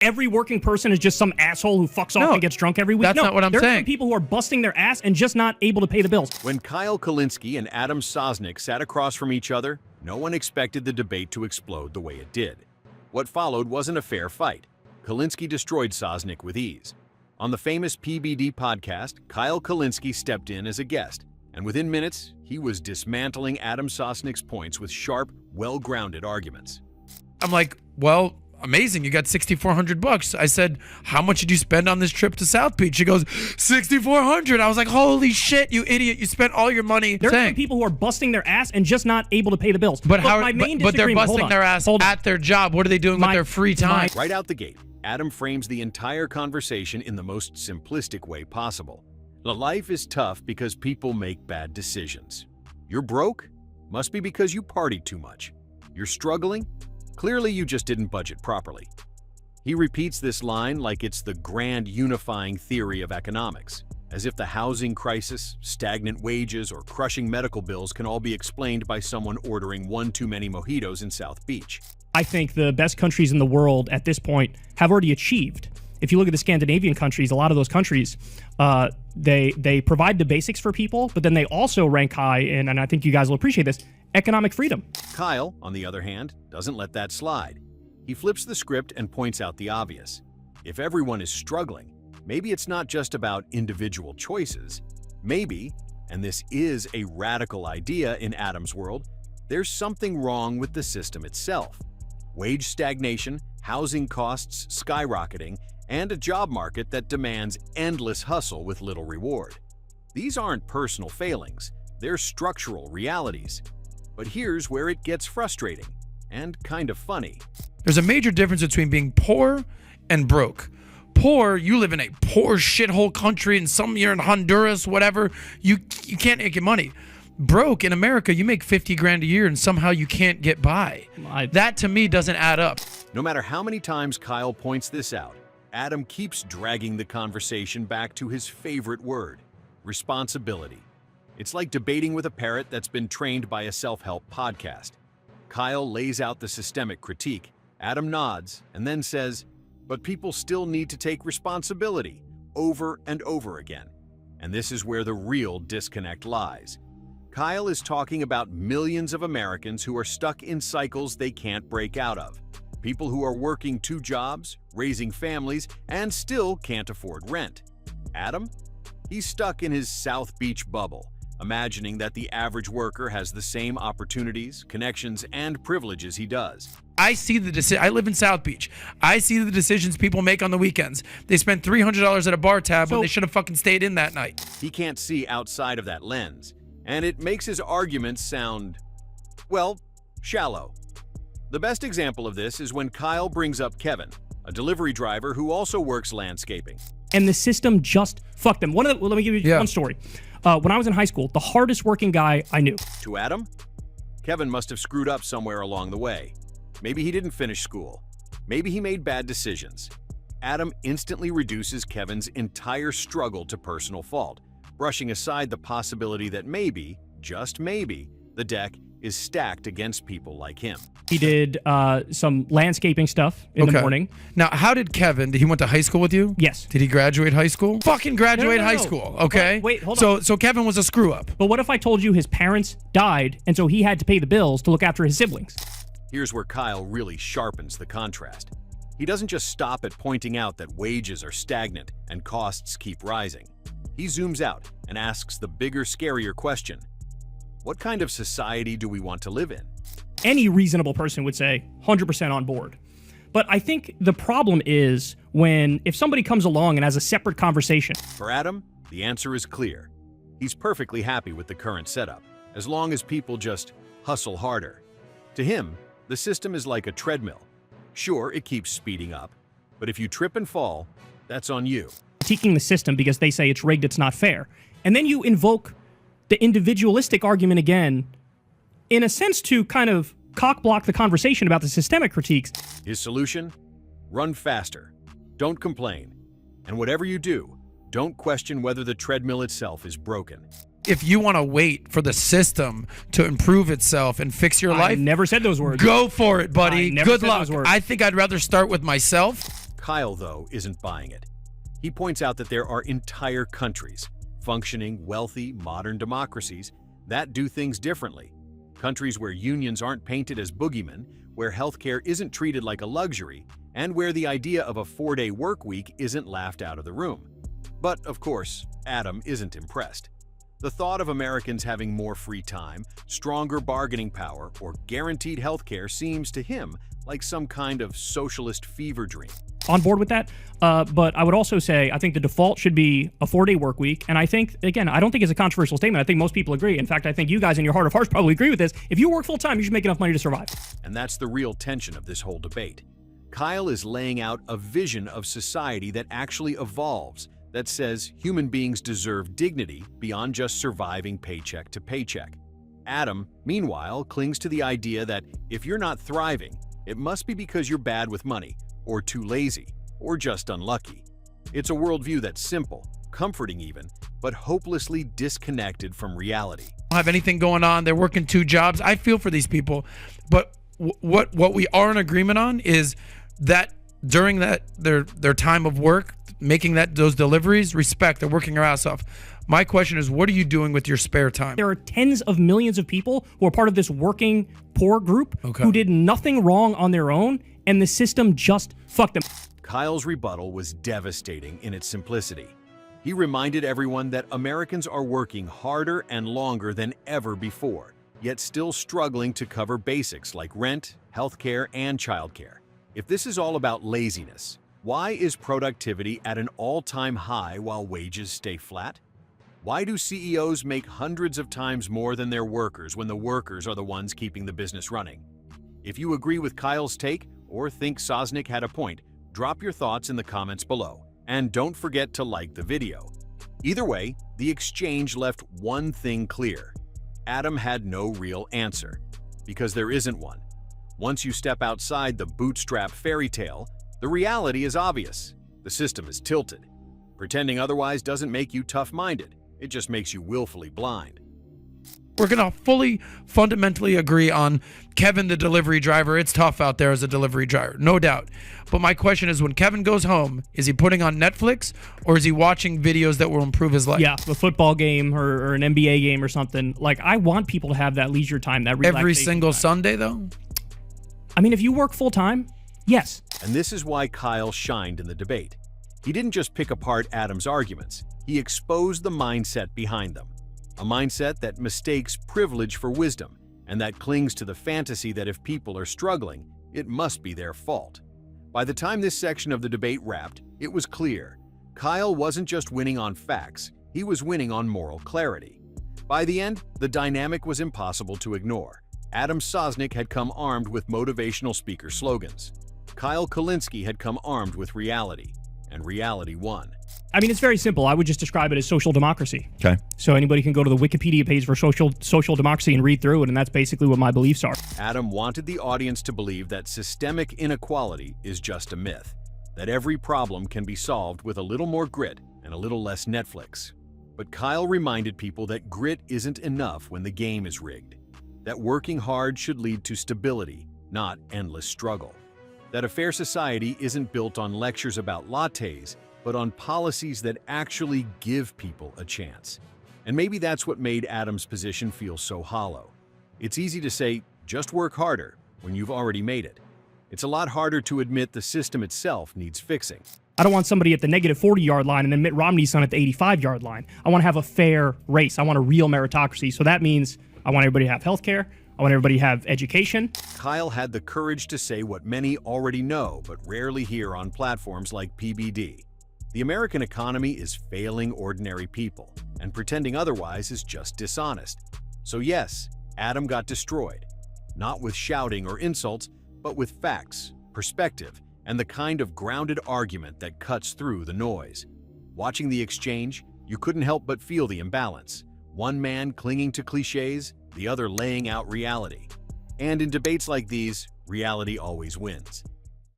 every working person is just some asshole who fucks off and gets drunk every week. That's not what I'm saying. There are people who are busting their ass and just not able to pay the bills. When Kyle Kulinski and Adam Sosnick sat across from each other, no one expected the debate to explode the way it did. What followed wasn't a fair fight. Kulinski destroyed Sosnick with ease. On the famous PBD podcast, Kyle Kulinski stepped in as a guest, and within minutes, he was dismantling Adam Sosnick's points with sharp, well-grounded arguments. I'm like, well, amazing, you got $6,400. I said, how much did you spend on this trip to South Beach? She goes, $6,400. I was like, holy shit, you idiot, you spent all your money. There are people who are busting their ass and just not able to pay the bills. But they're busting their ass at their job. What are they doing with their free time? Right out the gate, Adam frames the entire conversation in the most simplistic way possible. Life is tough because people make bad decisions. You're broke? Must be because you partied too much. You're struggling? Clearly you just didn't budget properly. He repeats this line like it's the grand unifying theory of economics, as if the housing crisis, stagnant wages, or crushing medical bills can all be explained by someone ordering one too many mojitos in South Beach. I think the best countries in the world at this point have already achieved. If you look at the Scandinavian countries, a lot of those countries, they provide the basics for people, but then they also rank high in, and I think you guys will appreciate this, economic freedom. Kyle, on the other hand, doesn't let that slide. He flips the script and points out the obvious. If everyone is struggling, maybe it's not just about individual choices. Maybe, and this is a radical idea in Adam's world, there's something wrong with the system itself. Wage stagnation, housing costs skyrocketing, and a job market that demands endless hustle with little reward. These aren't personal failings, they're structural realities. But here's where it gets frustrating and kind of funny. There's a major difference between being poor and broke. Poor, you live in a poor shithole country, and some you're in Honduras, whatever, you can't make your money. Broke in America, you make 50 grand a year and somehow you can't get by. That to me doesn't add up. No matter how many times Kyle points this out, Adam keeps dragging the conversation back to his favorite word, responsibility. It's like debating with a parrot that's been trained by a self-help podcast. Kyle lays out the systemic critique, Adam nods, and then says, but people still need to take responsibility, over and over again. And this is where the real disconnect lies. Kyle is talking about millions of Americans who are stuck in cycles they can't break out of. People who are working 2 jobs, raising families, and still can't afford rent. Adam? He's stuck in his South Beach bubble, imagining that the average worker has the same opportunities, connections, and privileges he does. I live in South Beach. I see the decisions people make on the weekends. They spend $300 at a bar tab when they should have fucking stayed in that night. He can't see outside of that lens, and it makes his arguments sound, well, shallow. The best example of this is when Kyle brings up Kevin, a delivery driver who also works landscaping. And the system just fucked them. Let me give you one story. When I was in high school, the hardest working guy I knew. To Adam, Kevin must have screwed up somewhere along the way. Maybe he didn't finish school. Maybe he made bad decisions. Adam instantly reduces Kevin's entire struggle to personal fault, brushing aside the possibility that maybe, just maybe, the deck is stacked against people like him. He did some landscaping stuff in the morning. Now, how did Kevin, he went to high school with you? Yes. Did he graduate high school? Fucking graduate high school, okay? Wait, hold on. So Kevin was a screw up. But what if I told you his parents died, and so he had to pay the bills to look after his siblings? Here's where Kyle really sharpens the contrast. He doesn't just stop at pointing out that wages are stagnant and costs keep rising. He zooms out and asks the bigger, scarier question. What kind of society do we want to live in? Any reasonable person would say 100% on board. But I think the problem is if somebody comes along and has a separate conversation. For Adam, the answer is clear. He's perfectly happy with the current setup, as long as people just hustle harder. To him, the system is like a treadmill. Sure, it keeps speeding up, but if you trip and fall, that's on you. Critiquing the system because they say it's rigged, it's not fair. And then you invoke the individualistic argument again, in a sense to kind of cock-block the conversation about the systemic critiques. His solution? Run faster. Don't complain. And whatever you do, don't question whether the treadmill itself is broken. If you want to wait for the system to improve itself and fix your life, I never said those words. Go for it, buddy. I never Good said luck. those words. I think I'd rather start with myself. Kyle, though, isn't buying it. He points out that there are entire countries, functioning, wealthy, modern democracies, that do things differently. Countries where unions aren't painted as boogeymen, where healthcare isn't treated like a luxury, and where the idea of a 4-day work week isn't laughed out of the room. But, of course, Adam isn't impressed. The thought of Americans having more free time, stronger bargaining power, or guaranteed healthcare seems to him like some kind of socialist fever dream. On board with that, but I would also say I think the default should be a 4-day work week, and I think, again, I don't think it's a controversial statement. I think most people agree. In fact, I think you guys in your heart of hearts probably agree with this. If you work full-time, you should make enough money to survive. And that's the real tension of this whole debate. Kyle is laying out a vision of society that actually evolves, that says human beings deserve dignity beyond just surviving paycheck to paycheck. Adam, meanwhile, clings to the idea that if you're not thriving, it must be because you're bad with money, or too lazy, or just unlucky. It's a worldview that's simple, comforting even, but hopelessly disconnected from reality. Don't have anything going on. They're working 2 jobs. I feel for these people, but what we are in agreement on is that during that their time of work, making those deliveries, respect, they're working their ass off. My question is, what are you doing with your spare time? There are tens of millions of people who are part of this working poor group who did nothing wrong on their own, and the system just fucked them. Kyle's rebuttal was devastating in its simplicity. He reminded everyone that Americans are working harder and longer than ever before, yet still struggling to cover basics like rent, healthcare, and childcare. If this is all about laziness, why is productivity at an all-time high while wages stay flat? Why do CEOs make hundreds of times more than their workers when the workers are the ones keeping the business running? If you agree with Kyle's take or think Sosnick had a point, drop your thoughts in the comments below. And don't forget to like the video. Either way, the exchange left one thing clear. Adam had no real answer, because there isn't one. Once you step outside the bootstrap fairy tale, the reality is obvious. The system is tilted. Pretending otherwise doesn't make you tough-minded. It just makes you willfully blind. We're going to fundamentally agree on Kevin, the delivery driver. It's tough out there as a delivery driver, no doubt. But my question is, when Kevin goes home, is he putting on Netflix or is he watching videos that will improve his life? Yeah, a football game or an NBA game or something. Like, I want people to have that leisure time, that relaxation every single time. Sunday, though? I mean, if you work full-time, yes. And this is why Kyle shined in the debate. He didn't just pick apart Adam's arguments. He exposed the mindset behind them. A mindset that mistakes privilege for wisdom, and that clings to the fantasy that if people are struggling, it must be their fault. By the time this section of the debate wrapped, it was clear. Kyle wasn't just winning on facts, he was winning on moral clarity. By the end, the dynamic was impossible to ignore. Adam Sosnick had come armed with motivational speaker slogans. Kyle Kulinski had come armed with reality, and reality won. I mean, it's very simple. I would just describe it as social democracy. Okay. So anybody can go to the Wikipedia page for social democracy and read through it, and that's basically what my beliefs are. Adam wanted the audience to believe that systemic inequality is just a myth, that every problem can be solved with a little more grit and a little less Netflix. But Kyle reminded people that grit isn't enough when the game is rigged, that working hard should lead to stability, not endless struggle, that a fair society isn't built on lectures about lattes, but on policies that actually give people a chance. And maybe that's what made Adam's position feel so hollow. It's easy to say, just work harder, when you've already made it. It's a lot harder to admit the system itself needs fixing. I don't want somebody at the negative 40-yard line and then Mitt Romney's son at the 85-yard line. I want to have a fair race. I want a real meritocracy. So that means I want everybody to have health care. I want everybody to have education. Kyle had the courage to say what many already know, but rarely hear on platforms like PBD. The American economy is failing ordinary people, and pretending otherwise is just dishonest. So yes, Adam got destroyed. Not with shouting or insults, but with facts, perspective, and the kind of grounded argument that cuts through the noise. Watching the exchange, you couldn't help but feel the imbalance. One man clinging to cliches, the other laying out reality. And in debates like these, reality always wins.